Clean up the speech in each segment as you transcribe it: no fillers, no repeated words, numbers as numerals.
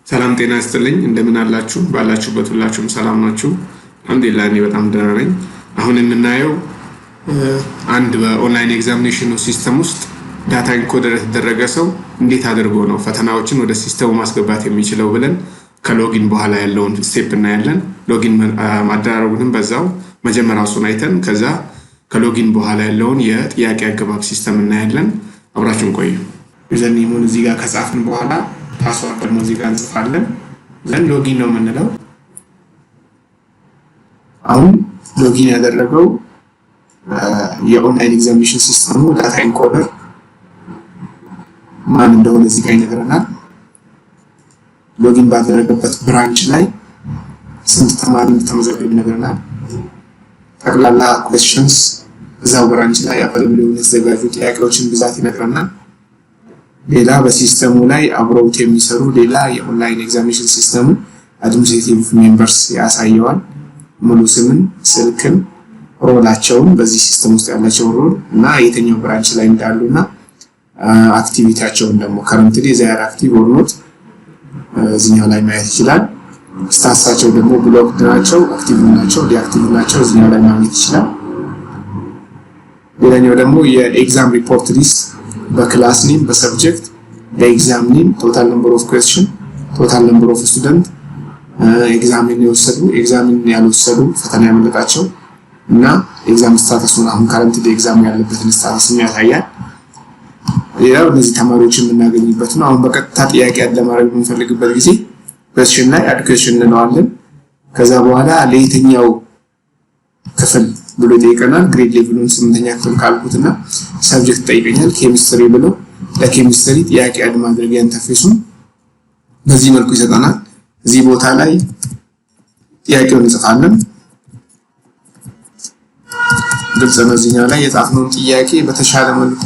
ሰላም ጤና ይስጥልኝ እንደምን አላችሁ ባላችሁበት ሁላችሁም ሰላም ናችሁ አልሐምዱሊላህ እኔ በጣም ደህና ነኝ አሁን የምናየው አንድ በኦንላይን ኤግዛሚኔሽን ሲስተም ውስጥ ዳታ ኢንኮደር የተደረገ ሰው እንዴት አድርጎ ነው ፈተናዎችን ወደ ሲስተሙ ማስገባት የሚችለው ብለን ከሎጊን በኋላ ያለውን ስቴፕ እናያለን ሎጊን ማድረጉንም በዛው መጀመሪያው እሱን አይተን ከዛ ከሎጊን በኋላ ያለውን የጥያቄ አገባብ ሲስተም እናያለን አብራችሁን ቆዩ ዩዘርኔሙን እዚህ ጋር ከጻፍን በኋላ ፓስወርድ ደግሞ እዚህ ጋር እንጽፋለን ዘን ሎጊን ነው የምንለው አሁን ሎጊን ያደረገው የኦንላይን ኤግዛሚኔሽን ሲስተሙ ዳታ ኢንኮደር ማን እንደሆነ እዚህ ጋር ይነግረናል ሎጊን ባደረገበት ብራንች ላይ ስንት ተማሪ እንደተመዘገበ ይነግረናል ጠቅላላ questions እዛው ብራንች ላይ አቬሌብል የተዘጋጁ ጥያቄዎችን ብዛት ይነግረናል ሌላ በሲስተሙ ላይ አብረውት የሚሰሩ ሌላ የኦንላይን ኤግዛሚኔሽን ሲስተሙ አድሚኒስትሬቲቭ ሜምበርስ ያሳየዋል ሙሉ ስምን ስልክን ሮላቸውን በዚህ ሲስተም ውስጥ ያላቸው ሮል እና የትኛው ብራንች ላይ እንዳሉና አክቲቪቲያቸውን ደግሞ currently they are active or not እዚህኛው ላይ ማየት ይችላል ስታተሳቸው ደግሞ ብሎክድ ናቸው አክቲቭ ናቸው ዲአክቲቭ ናቸው እዚህኛው ላይ ማግኘት ይችላል ሌላኛው ደግሞ የኤግዛም ሪፖርት ሊስት በክላስ ኔም በሰብጀክት በኤግዛም ኔም ቶታል ነምበር ኦፍ ኩዌስችን ቶታል ነምበር ኦፍ ስቱደንት ኤግዛምን የወሰዱ ኤግዛምን ያልወሰዱ ፈተና ያመለጣቸው እና ኤግዛም ስታተሱን አሁን currently ኤግዛም ያለበትን ስታተስ ያሳያል ያው እነዚህ ተማሪዎችን የምናገኝበት ነው አሁን በቀጥታ ጥያቄ ለማድረግ የምንፈልግበት ጊዜ question ላይ add question እንለዋለን ከዛ በኋላ ለየትኛው ክፍል ብሎ ይጠይቀናል ግሬድ ሌቭሉን 8ኛ ክፍል ካልኩትና ሰብጀክት ጠይቀኛል ኬሚስትሪ ብሎ ለኬሚስትሪ ጥያቄ አድ ማድረጊያ ኢንተርፌሱን በዚህ መልኩ ይሰጣናል እዚህ ቦታ ላይ ጥያቄውን እንጽፋለን ግልጽ ነው እዚህኛው ላይ የጻፍነው ጥያቄ በተሻለ መልኩ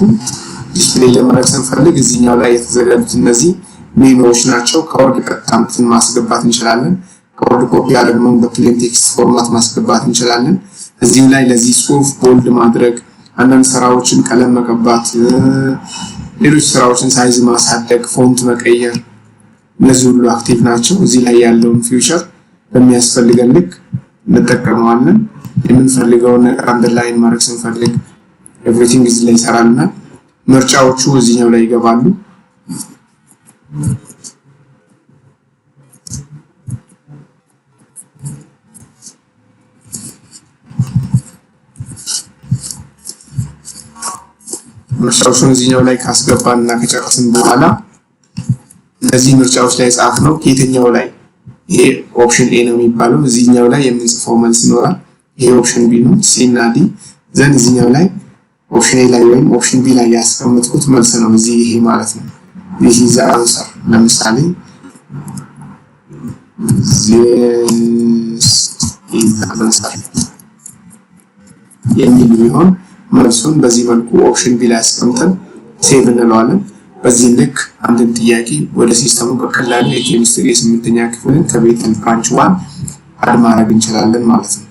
ዲስፕሌይ ለማድረግ ስንፈልግ እዚህኛው ላይ የተዘጋጁት እነዚህ ሜሞዎች ናቸው ከወርድ ቀጥታን ማስገባት እንችላለን ከወርድ ኮፒ አድርገን በፕሌን ቴክስት ፎርማት ማስገባት እንችላለን እዚህ ላይ ለዚህ ጽሁፍ ቦልድ ማድረግ አንዳንድ ስራዎችን ቀለም መቀባት ሌሎች ስራዎችን ሳይዝ ማሳደግ ፎንት መቀየር እነዚህ ሁሉ አክቲቭ ናቸው እዚህ ላይ ያለውን ፊውቸር በሚያስፈልገን ልክ እንጠቀመዋለን የምንፈልገውን አንደርላይን ማድረግ ስንፈልግ ኤቭሪቲንግ እዚህ ላይ ይሰራልና ምርጫዎቹ እዚህኛው ላይ ይገባሉ ምርጫዎቹን እዚህኛው ላይ ካስገባንና ከጨረስን በኋላ እነዚህ ምርጫዎች ላይ ጻፍነው የትኛው ላይ ይሄ ኦፕሽን ኤ ነው የሚባለው እዚህኛው ላይ የምንጽፈው መልስ ይኖራል ይሄ ኦፕሽን ቢ ነው ሲ እና ዲ ዘን እዚህኛው ላይ ኦፕሽን ኤ ላይ ወይም ኦፕሽን ቢ ላይ ያስቀመጥኩት መልስ ነው እዚህ ይሄ ማለት ነው this is the answer ለምሳሌ this is the answer የሚል ቢሆን መልሱን በዚህ መልኩ ኦፕሽን ቢ ላይ አስቀምጠን ሴቭ እንለዋለን በዚህ ልክ አንድን ጥያቄ ወደ ሲስተሙ በቀላሉ የኬሚስትሪ 8ኛ ክፍልን ከቤት ብራንች 1 አድ ማድረግ እንችላለን ማለት ነው